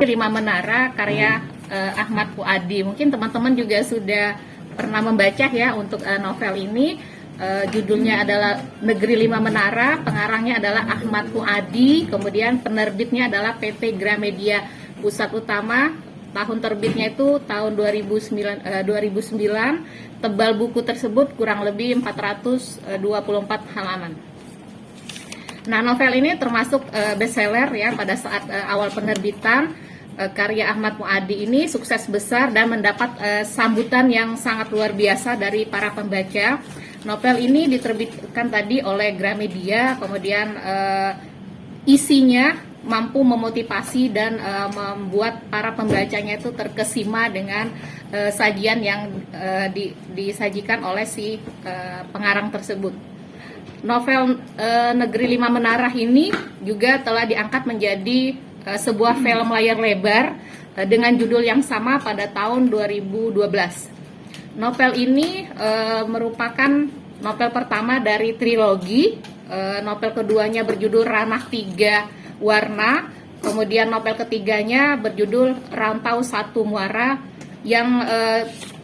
Lima Menara karya Ahmad Fuadi. Mungkin teman-teman juga sudah pernah membaca ya untuk novel ini. Judulnya adalah Negeri Lima Menara, pengarangnya adalah Ahmad Fuadi, kemudian penerbitnya adalah PT Gramedia Pusat Utama. Tahun terbitnya itu tahun 2009, tebal buku tersebut kurang lebih 424 halaman. Nah, novel ini termasuk bestseller ya pada saat awal penerbitan. Karya Ahmad Fuadi ini sukses besar dan mendapat sambutan yang sangat luar biasa dari para pembaca. Novel ini diterbitkan tadi oleh Gramedia, kemudian isinya mampu memotivasi dan membuat para pembacanya itu terkesima dengan sajian yang disajikan oleh si pengarang tersebut. Novel Negeri Lima Menara ini juga telah diangkat menjadi sebuah film layar lebar dengan judul yang sama pada tahun 2012. Novel ini merupakan novel pertama dari trilogi. Novel keduanya berjudul Ranah Tiga Warna, kemudian novel ketiganya berjudul Rantau Satu Muara. Yang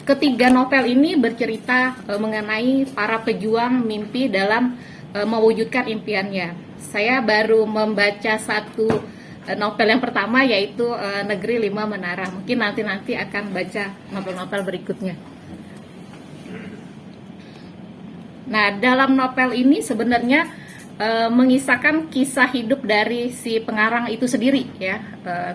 ketiga novel ini bercerita mengenai para pejuang mimpi dalam mewujudkan impiannya. Saya baru membaca satu novel yang pertama, yaitu Negeri Lima Menara. Mungkin nanti akan baca novel-novel berikutnya. Nah, dalam novel ini sebenarnya mengisahkan kisah hidup dari si pengarang itu sendiri ya,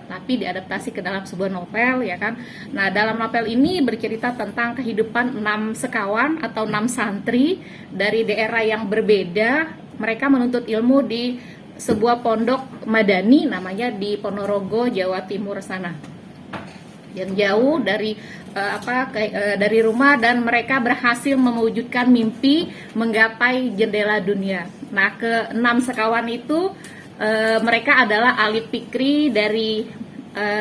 tapi diadaptasi ke dalam sebuah novel ya kan. Nah, dalam novel ini bercerita tentang kehidupan 6 sekawan atau 6 santri dari daerah yang berbeda. Mereka menuntut ilmu di sebuah pondok madani namanya di Ponorogo, Jawa Timur sana, yang jauh dari dari rumah, dan mereka berhasil mewujudkan mimpi menggapai jendela dunia. Nah, ke-6 sekawan itu mereka adalah Alip Fikri dari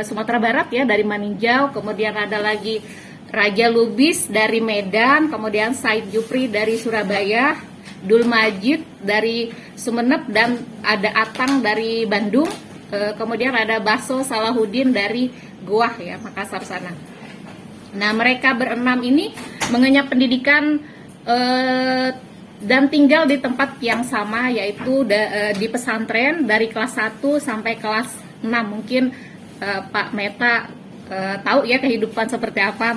Sumatera Barat ya, dari Maninjau, kemudian ada lagi Raja Lubis dari Medan, kemudian Said Jupri dari Surabaya, Dul Majid dari Sumeneb, dan ada Atang dari Bandung, kemudian ada Baso Salahuddin dari Goa ya, Makassar sana. Nah, mereka berenam ini mengenyam pendidikan dan tinggal di tempat yang sama, yaitu di pesantren dari kelas 1 sampai kelas 6. Mungkin Pak Meta tahu ya kehidupan seperti apa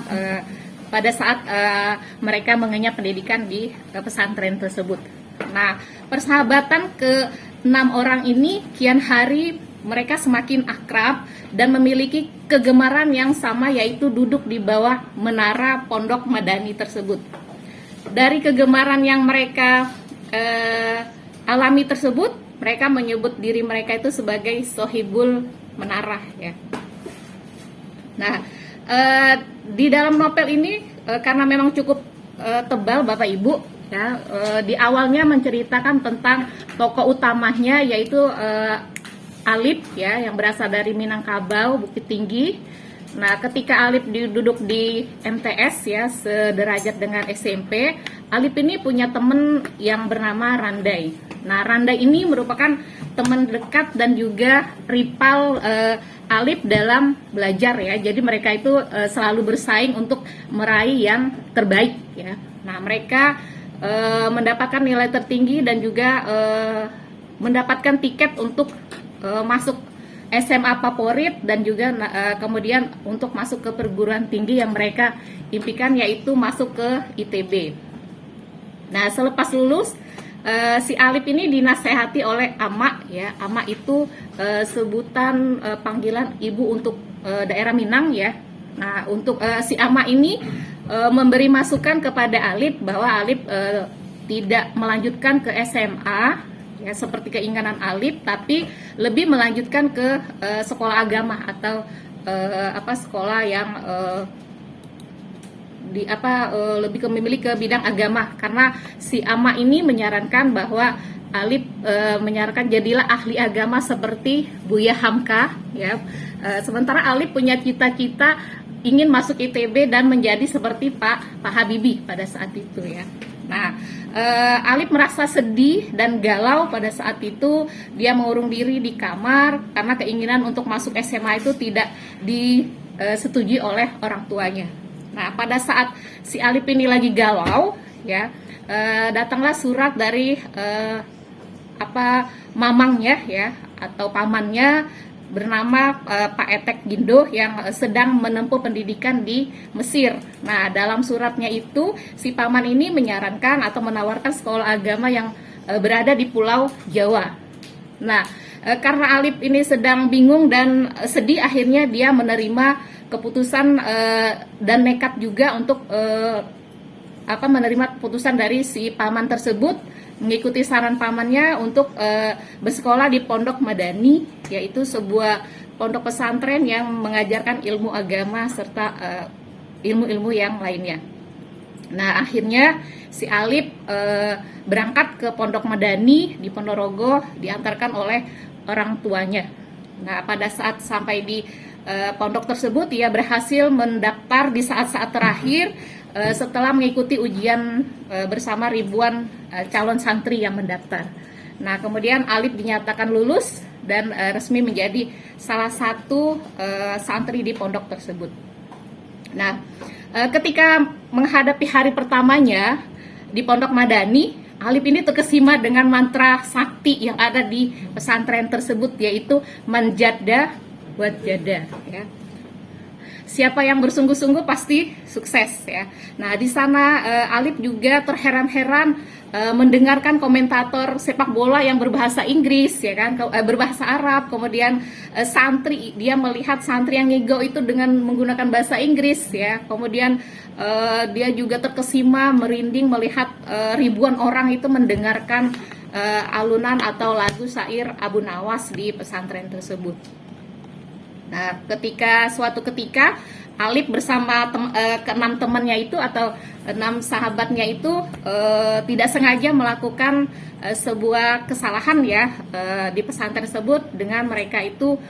pada saat mereka mengenyam pendidikan di pesantren tersebut. Nah, persahabatan ke-6 orang ini kian hari mereka semakin akrab dan memiliki kegemaran yang sama, yaitu duduk di bawah menara pondok madani tersebut. Dari kegemaran yang mereka alami tersebut, mereka menyebut diri mereka itu sebagai sohibul menara ya. Nah, di dalam novel ini karena memang cukup tebal Bapak Ibu ya, di awalnya menceritakan tentang tokoh utamanya, yaitu Alip ya, yang berasal dari Minangkabau, Bukit Tinggi. Nah, ketika Alip duduk di MTS ya, sederajat dengan SMP, Alip ini punya teman yang bernama Randai. Nah, Randai ini merupakan teman dekat dan juga rival Alip dalam belajar ya. Jadi mereka itu selalu bersaing untuk meraih yang terbaik ya. Nah, mereka mendapatkan nilai tertinggi dan juga mendapatkan tiket untuk masuk SMA favorit, dan juga kemudian untuk masuk ke perguruan tinggi yang mereka impikan, yaitu masuk ke ITB. Nah, selepas lulus si Alip ini dinasehati oleh Ama ya. Ama itu sebutan panggilan ibu untuk daerah Minang ya. Nah, untuk si Ama ini memberi masukan kepada Alip bahwa Alip tidak melanjutkan ke SMA ya, seperti keinginan Alip, tapi lebih melanjutkan ke sekolah agama atau sekolah yang lebih memilih ke bidang agama, karena si Ama ini menyarankan bahwa Alip menyarankan jadilah ahli agama seperti Buya Hamka ya. Sementara Alip punya cita-cita ingin masuk ITB dan menjadi seperti Pak Habibie pada saat itu ya. Nah, Alip merasa sedih dan galau pada saat itu. Dia mengurung diri di kamar karena keinginan untuk masuk SMA itu tidak disetujui oleh orang tuanya. Nah, pada saat si Alip ini lagi galau, ya, datanglah surat dari mamangnya, ya, atau pamannya bernama Pak Etek Gindo yang sedang menempuh pendidikan di Mesir. Nah, dalam suratnya itu si paman ini menyarankan atau menawarkan sekolah agama yang berada di Pulau Jawa. Nah, karena Alip ini sedang bingung dan sedih, akhirnya dia menerima keputusan dan nekat juga untuk menerima keputusan dari si paman tersebut, mengikuti saran pamannya untuk bersekolah di Pondok Madani, yaitu sebuah pondok pesantren yang mengajarkan ilmu agama serta ilmu-ilmu yang lainnya. Nah, akhirnya si Alip berangkat ke Pondok Madani di Ponorogo, diantarkan oleh orang tuanya. Nah, pada saat sampai di pondok tersebut, ia berhasil mendaftar di saat-saat terakhir setelah mengikuti ujian bersama ribuan calon santri yang mendaftar. Nah, kemudian Alip dinyatakan lulus dan resmi menjadi salah satu santri di pondok tersebut. Nah, ketika menghadapi hari pertamanya di Pondok Madani, Alip ini terkesima dengan mantra sakti yang ada di pesantren tersebut, yaitu manjada wajada, ya. Siapa yang bersungguh-sungguh pasti sukses, ya. Nah, di sana Alip juga terheran-heran mendengarkan komentator sepak bola yang berbahasa Inggris, ya kan, berbahasa Arab. Kemudian santri, dia melihat santri yang ngego itu dengan menggunakan bahasa Inggris, ya. Kemudian dia juga terkesima, merinding melihat ribuan orang itu mendengarkan alunan atau lagu syair Abu Nawas di pesantren tersebut. Nah, suatu ketika Alip bersama keenam temannya itu atau 6 sahabatnya itu tidak sengaja melakukan sebuah kesalahan, ya, di pesantren tersebut dengan mereka itu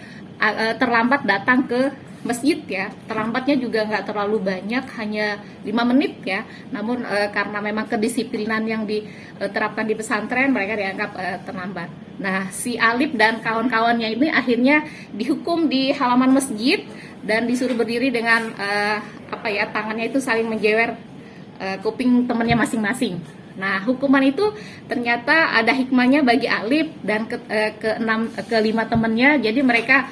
terlambat datang ke masjid, ya. Terlambatnya juga nggak terlalu banyak, hanya 5 menit, ya. Namun karena memang kedisiplinan yang diterapkan di pesantren, mereka dianggap terlambat. Nah, si Alip dan kawan-kawannya ini akhirnya dihukum di halaman masjid dan disuruh berdiri dengan tangannya itu saling menjewer kuping temannya masing-masing. Nah, hukuman itu ternyata ada hikmahnya bagi Alip dan kelima temannya. Jadi mereka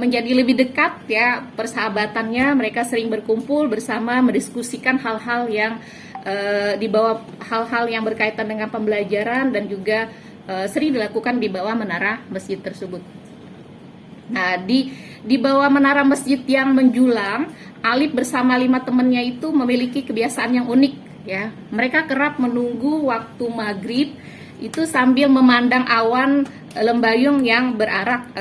menjadi lebih dekat, ya, persahabatannya. Mereka sering berkumpul bersama, mendiskusikan hal-hal yang hal-hal yang berkaitan dengan pembelajaran dan juga sering dilakukan di bawah menara masjid tersebut. Nah, di bawah menara masjid yang menjulang, Alip bersama 5 temannya itu memiliki kebiasaan yang unik, ya. Mereka kerap menunggu waktu maghrib itu sambil memandang awan lembayung yang berarak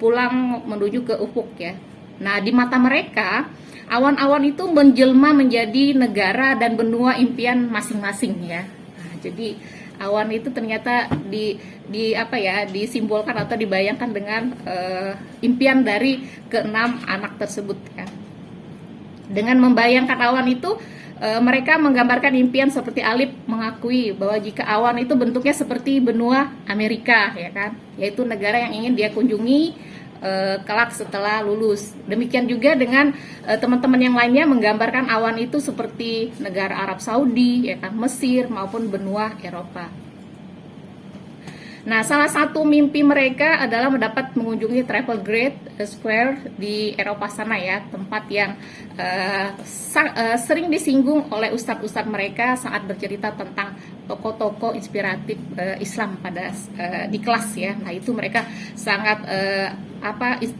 pulang menuju ke ufuk, ya. Nah, di mata mereka awan-awan itu menjelma menjadi negara dan benua impian masing-masing, ya. Nah, jadi awan itu ternyata disimbolkan atau dibayangkan dengan impian dari keenam anak tersebut, ya. Dengan membayangkan awan itu, mereka menggambarkan impian seperti Alip mengakui bahwa jika awan itu bentuknya seperti benua Amerika, ya kan, yaitu negara yang ingin dia kunjungi kelak setelah lulus. Demikian juga dengan teman-teman yang lainnya menggambarkan awan itu seperti negara Arab Saudi, ya kan, Mesir maupun benua Eropa. Nah, salah satu mimpi mereka adalah mendapat mengunjungi Travel Great Square di Eropa sana, ya, tempat yang sering disinggung oleh ustadz-ustadz mereka saat bercerita tentang tokoh-tokoh inspiratif Islam di kelas, ya. Nah, itu mereka sangat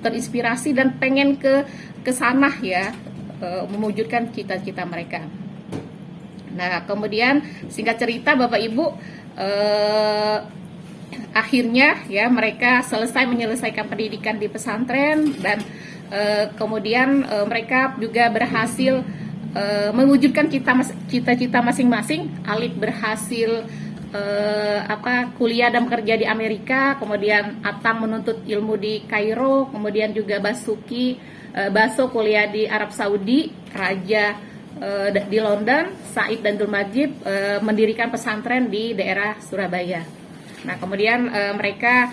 terinspirasi dan pengen ke sana, ya, mewujudkan cita-cita mereka. Nah, kemudian singkat cerita Bapak Ibu, akhirnya, ya, mereka menyelesaikan pendidikan di pesantren dan kemudian mereka juga berhasil mewujudkan cita-cita masing-masing. Alip berhasil kuliah dan bekerja di Amerika, kemudian Atang menuntut ilmu di Kairo, kemudian juga Baso kuliah di Arab Saudi, Raja di London, Said dan Dulmajib mendirikan pesantren di daerah Surabaya. Nah, kemudian mereka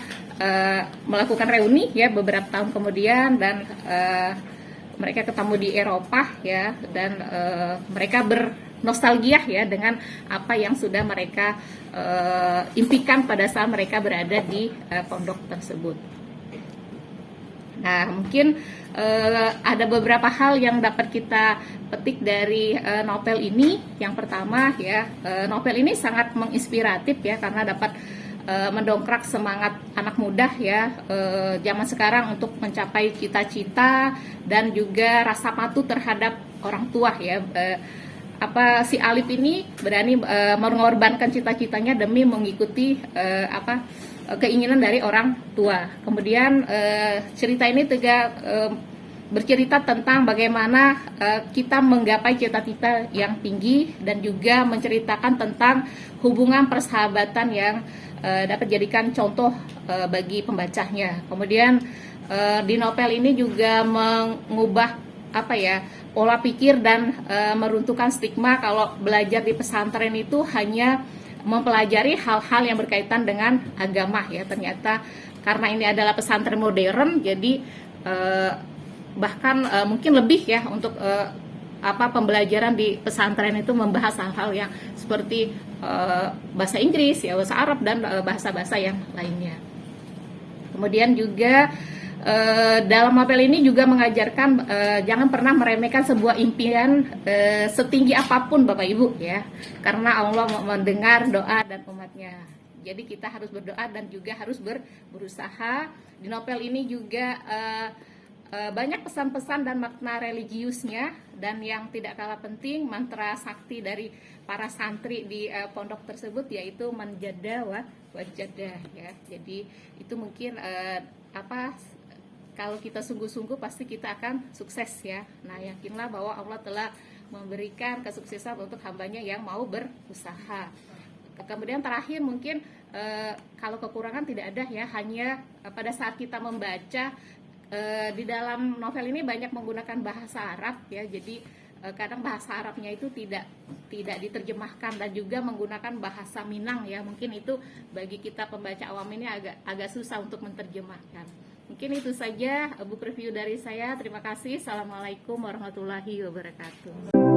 melakukan reuni ya beberapa tahun kemudian, dan mereka ketemu di Eropa ya, dan mereka bernostalgia ya dengan apa yang sudah mereka impikan pada saat mereka berada di pondok tersebut. Nah, mungkin ada beberapa hal yang dapat kita petik dari novel ini. Yang pertama ya, novel ini sangat menginspiratif ya, karena dapat mendongkrak semangat anak muda ya zaman sekarang untuk mencapai cita-cita dan juga rasa patuh terhadap orang tua ya. Si Alif ini berani mengorbankan cita-citanya demi mengikuti keinginan dari orang tua. Kemudian cerita ini juga bercerita tentang bagaimana kita menggapai cita-cita yang tinggi, dan juga menceritakan tentang hubungan persahabatan yang dapat jadikan contoh bagi pembacanya. Kemudian di novel ini juga mengubah pola pikir dan meruntuhkan stigma kalau belajar di pesantren itu hanya mempelajari hal-hal yang berkaitan dengan agama ya. Ternyata karena ini adalah pesantren modern, jadi bahkan mungkin lebih ya untuk pembelajaran di pesantren itu membahas hal-hal yang seperti bahasa Inggris ya, bahasa Arab, dan bahasa-bahasa yang lainnya. Kemudian juga dalam novel ini juga mengajarkan jangan pernah meremehkan sebuah impian setinggi apapun Bapak Ibu ya, karena Allah mendengar doa dan umatnya. Jadi kita harus berdoa dan juga harus berusaha. Di novel ini juga banyak pesan-pesan dan makna religiusnya, dan yang tidak kalah penting mantra sakti dari para santri di pondok tersebut, yaitu manjada wajadah ya. Jadi itu mungkin kalau kita sungguh-sungguh pasti kita akan sukses ya. Nah, yakinlah bahwa Allah telah memberikan kesuksesan untuk hambanya yang mau berusaha. Kemudian terakhir mungkin kalau kekurangan tidak ada ya, hanya pada saat kita membaca di dalam novel ini banyak menggunakan bahasa Arab ya. Jadi kadang bahasa Arabnya itu tidak diterjemahkan, dan juga menggunakan bahasa Minang ya. Mungkin itu bagi kita pembaca awam ini agak susah untuk menerjemahkan. Mungkin itu saja book review dari saya. Terima kasih. Assalamualaikum warahmatullahi wabarakatuh.